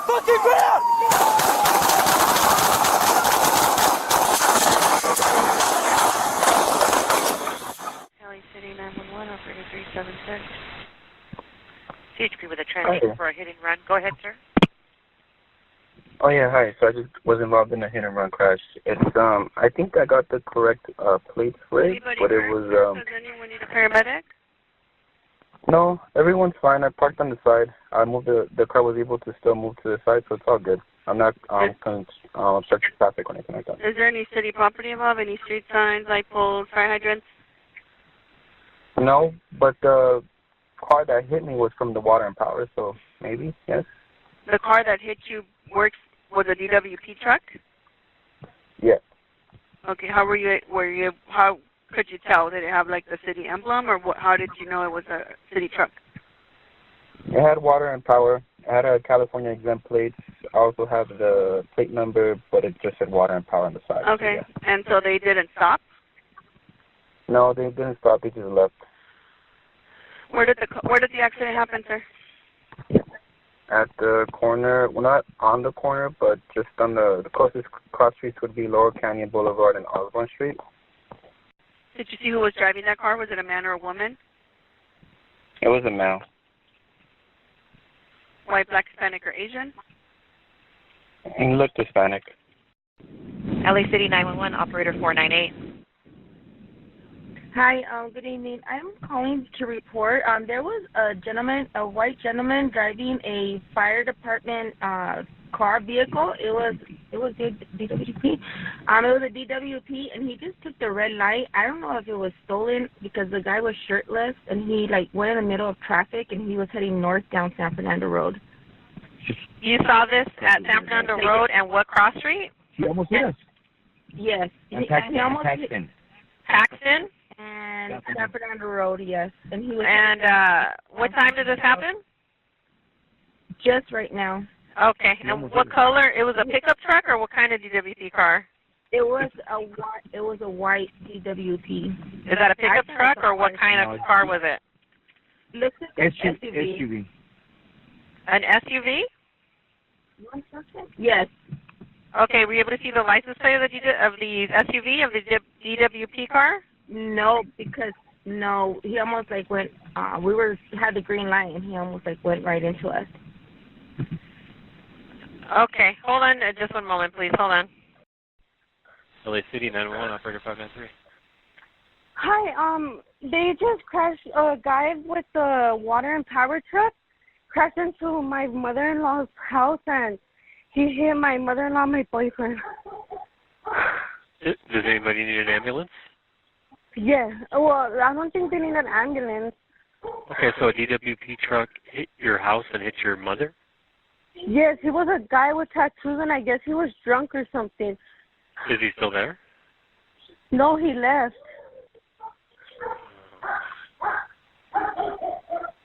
fucking ground! LA City 911, operator 376. CHP with a transit for a hit and run. Go ahead, sir. Oh yeah, hi. So I just was involved in a hit and run crash. It's I think I got the correct plates for it, but it was Does anyone need a paramedic? No, everyone's fine. I parked on the side. I moved the car was able to still move to the side, so it's all good. I'm not obstructing traffic or anything like that. Is there any city property involved? Any street signs, light poles, fire hydrants? No, but the car that hit me was from the water and power, so maybe yes. The car that hit you was a DWP truck? Yeah. Okay, how how could you tell? Did it have like the city emblem, or how did you know it was a city truck? It had water and power. It had a California exempt plate. I also have the plate number, but it just said water and power on the side. Okay, so yeah. And so they didn't stop? No, they didn't stop. They just left. Where did the accident happen, sir? At the corner, well, not on the corner, but just on the closest cross streets would be Laurel Canyon Boulevard and Osborne Street. Did you see who was driving that car? Was it a man or a woman? It was a male. White, black, Hispanic, or Asian? He looked Hispanic. LA City 911, operator 498. Hi, good evening. I'm calling to report. There was a white gentleman driving a fire department car vehicle. It was DWP. It was a DWP, and he just took the red light. I don't know if it was stolen because the guy was shirtless, and he went in the middle of traffic, and he was heading north down San Fernando Road. You saw this at San Fernando Road and what cross street? He almost hit us. Yes. Paxton. Paxton? And San Fernando Road, yes. And he was. And what time did this happen? Just right now. Okay. And what color? It was a pickup truck, or what kind of DWP car? It was a white DWP. Is that a pickup truck, or what kind of car was it? Looks like an SUV. An SUV? Yes. Okay. Were you able to see the license plate of the SUV of the DWP car? No, because he almost went. Had the green light, and he almost went right into us. Okay, hold on, just one moment, please. Hold on. LA City 911, operator 593. Hi, they just crashed a guy with the water and power truck. Crashed into my mother-in-law's house, and he hit my mother-in-law, my boyfriend. Does anybody need an ambulance? Yeah, well, I don't think they need an ambulance. Okay, so a DWP truck hit your house and hit your mother? Yes, he was a guy with tattoos, and I guess he was drunk or something. Is he still there? No, he left.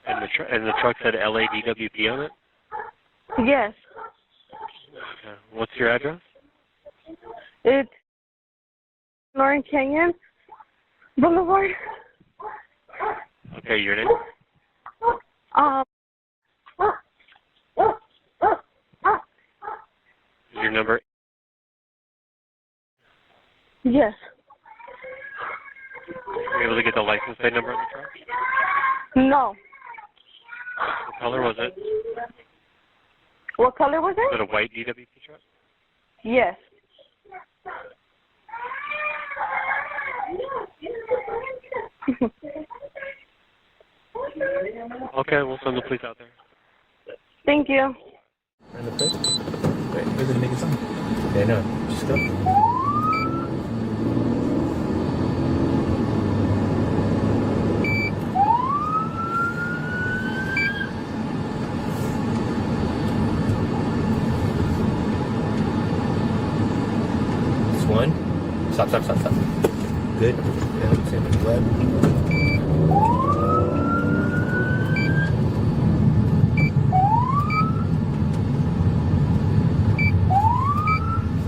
And the truck said LADWP on it? Yes. Okay. What's your address? It's Laurel Canyon Boulevard. Okay, your name? Is your number? Yes. Were you able to get the license plate number on the truck? No. What color was it? What color was Was it? it a white DWP truck? Yes. Okay, we'll send the police out there. Thank you. Wait, where's the niggas on? They know. Just go. One. Stop. Good. Yeah, same with the web.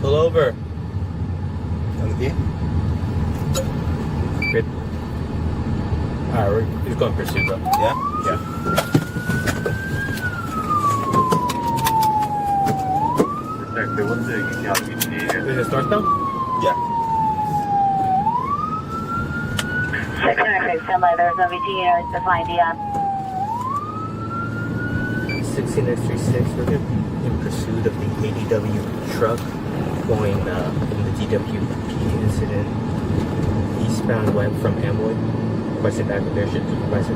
Pull over. On the gate. Good. Alright, we're just going pursuit though. Yeah? Yeah. Wait, what's the ETA on the BTA? Is it northbound? Yeah. 696, stand by. There's no VTA. It's defined DM. 16X36, we're in pursuit of the ADW truck going in the DWP incident eastbound west from Amboy. Requested back with airship supervisor.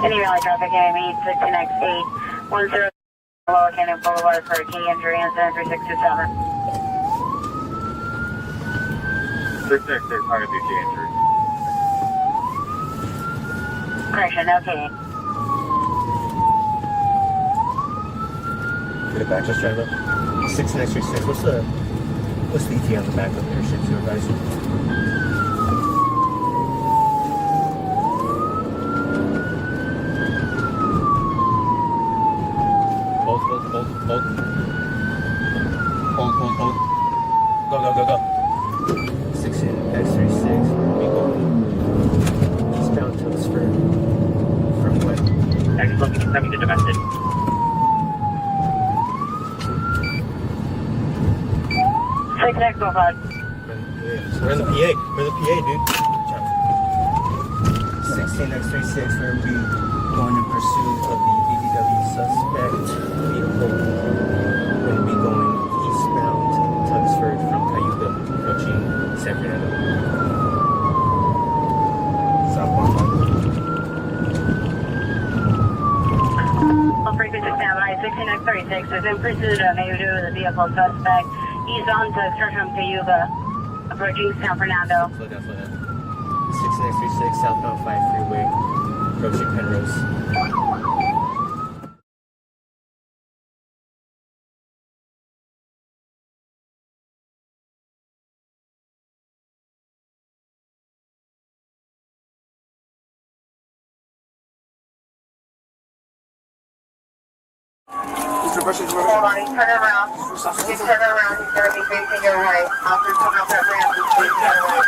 Any rally traffic, AME 16X8, 10 Laurel Canyon Boulevard for a key injury incident 3627. 696, how to BTA injury? Correction, okay. Get it back, just drive up. 16X36, what's the ETA on the back of the airship supervisor? Hold. Go. 16X36, we go eastbound Tuxford from west. Excellent, coming to domestic. Six next Boulevard. We're in the PA. We're in the PA, dude. 16X36, we're going to be going in pursuit of the ADW suspect vehicle. We're going to be going eastbound Tuxford from Cayuga, approaching San Fernando. Southbound. All frequency standby. 16X36 is in pursuit of the vehicle suspect. He's on to from Cayuga, approaching San Fernando. Slow down. 16X36, southbound 5 Freeway, approaching Penrose. Hold on, he's turning around. He's turning around. He's going to be facing your way. Officers coming up that ramp. He's facing your way.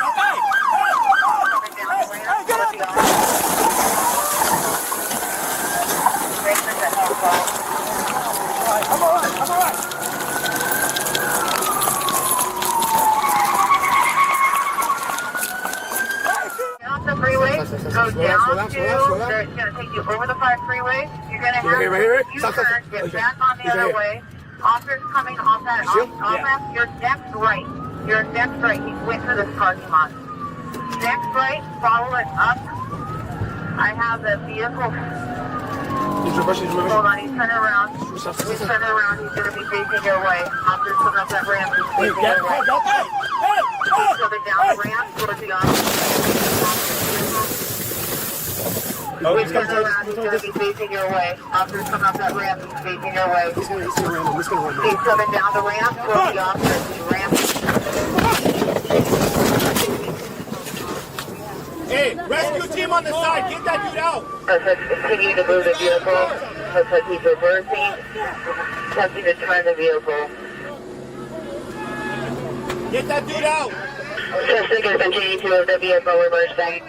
Coming down the ramp. Towards the officer. Thanks for the help, guys. I'm alright. Off the freeway, go down to, they're going to take you over the 5 freeway. You're going to have to U-turn, get back on the other way. Officers coming off that, off your next right. Your next right, he went to this parking lot. Next right, follow it up. I have the vehicle. Hold on, he's turning around. He's turning around, he's going to be facing your way. Officers coming up that ramp, he's facing your way. He's coming down the ramp, towards the officer. He's going to be facing your way. Officers coming up that ramp, he's facing your way. He's coming down the ramp towards the officer. He's ramping. Hey, rescue team on the side, get that dude out. Continue to move the vehicle. He's reversing. Attempting to turn the vehicle. Get that dude out. Suspect has continued to move the vehicle, reversing.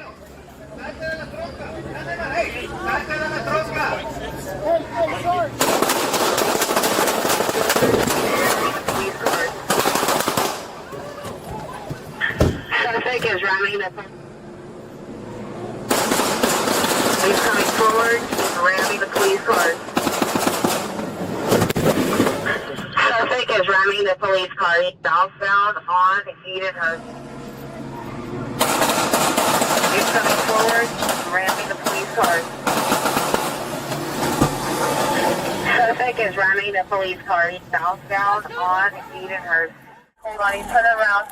Suspect is ramming the... He's coming forward, he's ramming the police car. Suspect is ramming the police car. He's southbound on Edenhurst. He's coming forward, ramming the police car. Suspect is ramming the police car. He's southbound on Edenhurst. Hold on, he's turning around.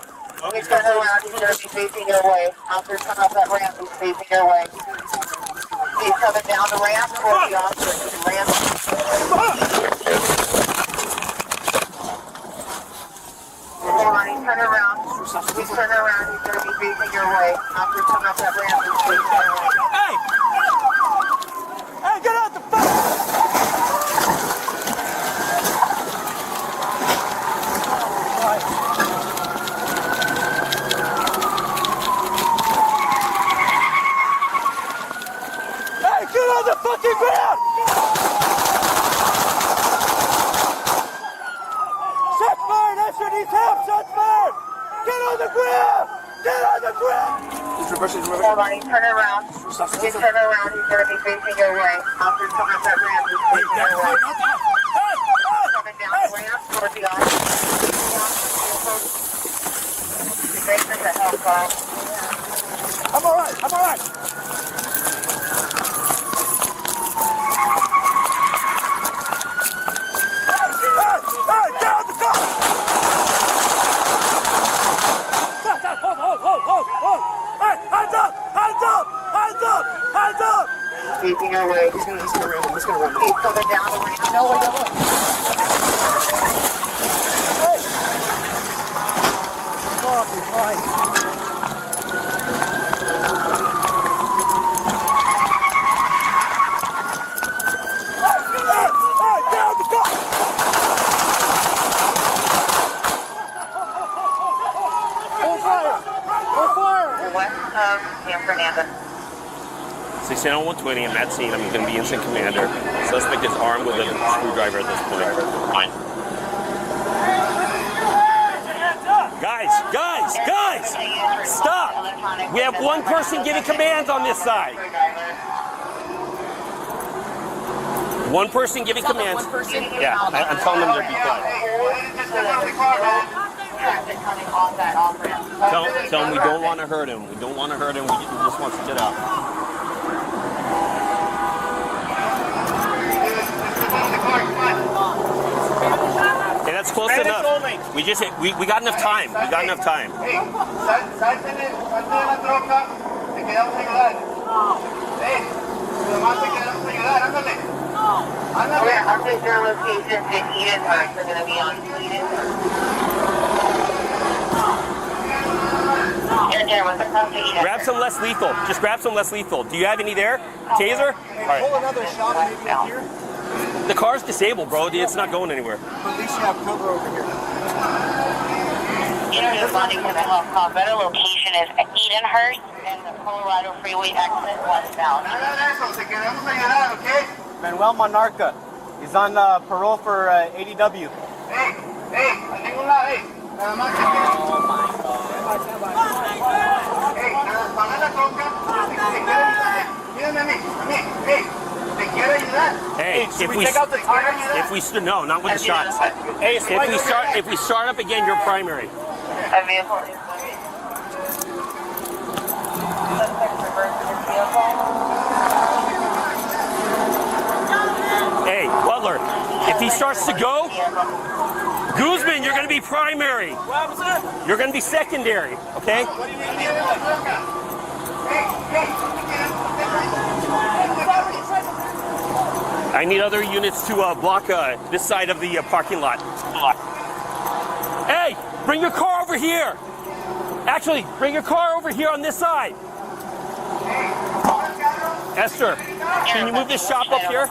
He's turning around, he's going to be facing your way. Officers coming up that ramp, he's facing your way. He's coming down the ramp towards the officer. He's ramping. Hold on, he's turning around. He's turning around, he's going to be facing your way. Officers coming up that ramp, he's facing your way. Hey, get out the fuck! Hey, get on the fucking ground! Hold on, you turn around. You turn around, he's going to be facing your way. Officer's coming up that ramp, he's facing your way. Coming down the ramp towards the office. Great for the help call. I'm alright, I'm alright. Hey, get out the car! Stop, hold. Hey, hands up, hands up, hands up, hands up! Facing your way. He's gonna ram him. He's coming down the ramp. No, wait, no. Oh, you're fine. San Fernando. 16 on 120, I'm at scene. I'm going to be instant commander. Suspect is armed with a screwdriver at this point. Fine. Guys! Stop! We have one person giving commands on this side. One person giving commands. Yeah, I'm telling them to be quiet. Tell him we don't want to hurt him. We don't want to hurt him. We just want to get out. Okay, that's close enough. We got enough time. We got enough time. We're update your locations in Eden Park. We're going to be on Eden. Grab some less lethal. Just grab some less lethal. Do you have any there? Taser? All right. Pull another shot maybe up here. The car's disabled, bro. It's not going anywhere. At least you have cover over here. Introduce Bodycam and Health Call. Better location is Edenhurst and the Colorado Freeway exit westbound. Manuel Monarca. He's on parole for ADW. Hey, if we no, not with the shots. Hey, if we start up again, you're primary. A vehicle is Hey, Butler, if he starts to go, Guzman, you're going to be primary. You're going to be secondary, okay? I need other units to block this side of the parking lot. Hey, bring your car over here. Actually, bring your car over here on this side. Esther, can you move this shop up here?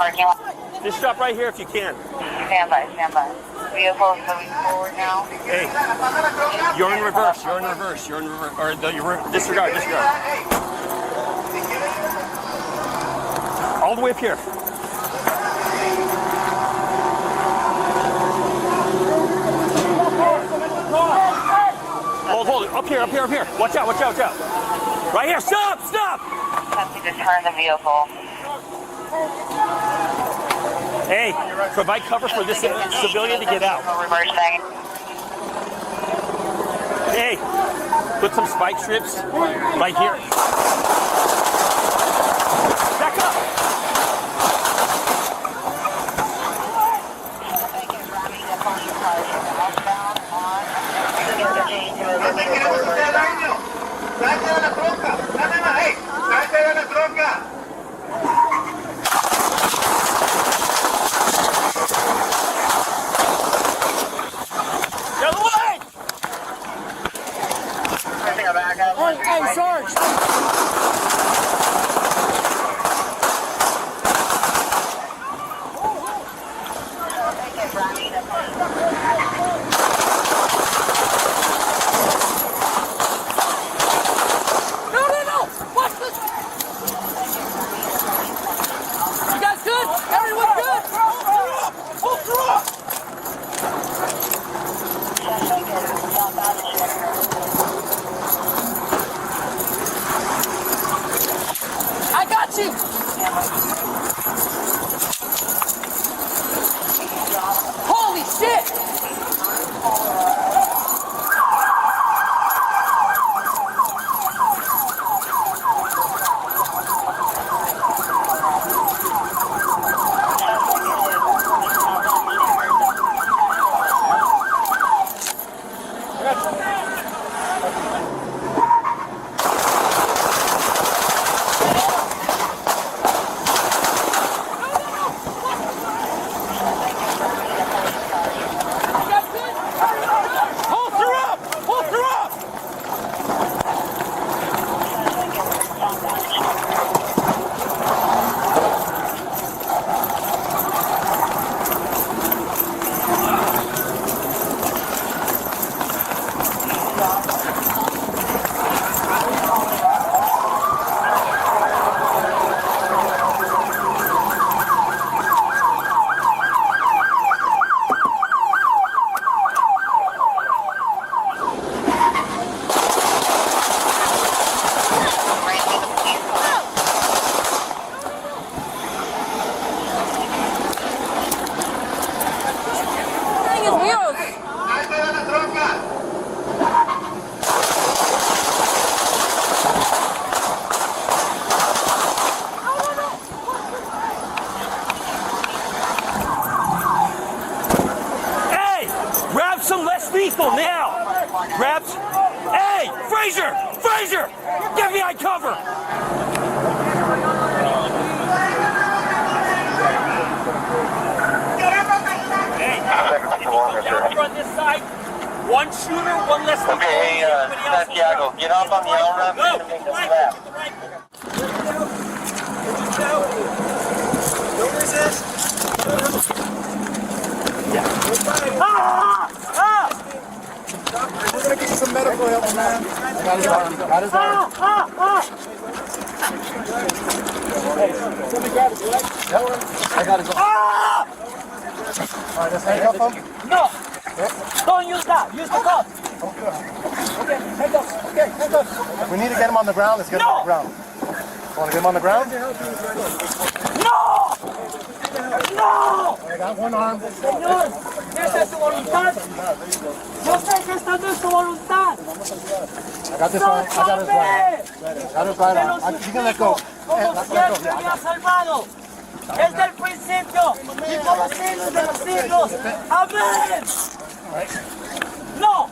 This shop right here if you can. Stand by. Vehicle moving forward now. Hey, you're in reverse. Or disregard. All the way up here. Hold it. Up here. Watch out. Right here. Stop. Have to turn the vehicle. Hey, provide cover for this civilian to get out. Reversing. Hey, put some spike strips right here. Back up. Hey, Sarge! No! Watch this! You guys good? Everyone good? Pull through! shit! Holy shit! Give me eye cover! Over on this side, one shooter, one less. Okay, Santiago, get off on the L ramp and make a lap. We're gonna get you some medical help, man. I got his arm. Got his arm. Hey, somebody grab it, right? I got his arm. All right, let's handcuff him. No! Don't use that. Use the cuff. Okay, handcuffs. Okay, handcuffs. We need to get him on the ground. Let's get him on the ground. Want to get him on the ground? No! No! I got one arm. Señor, esa es su voluntad. Yo sé que esta no es su voluntad. I got this arm. I got his right. Got his right arm. You can let go. Como siempre me ha salvado. Desde el principio y por los siglos de los siglos. Amén. No.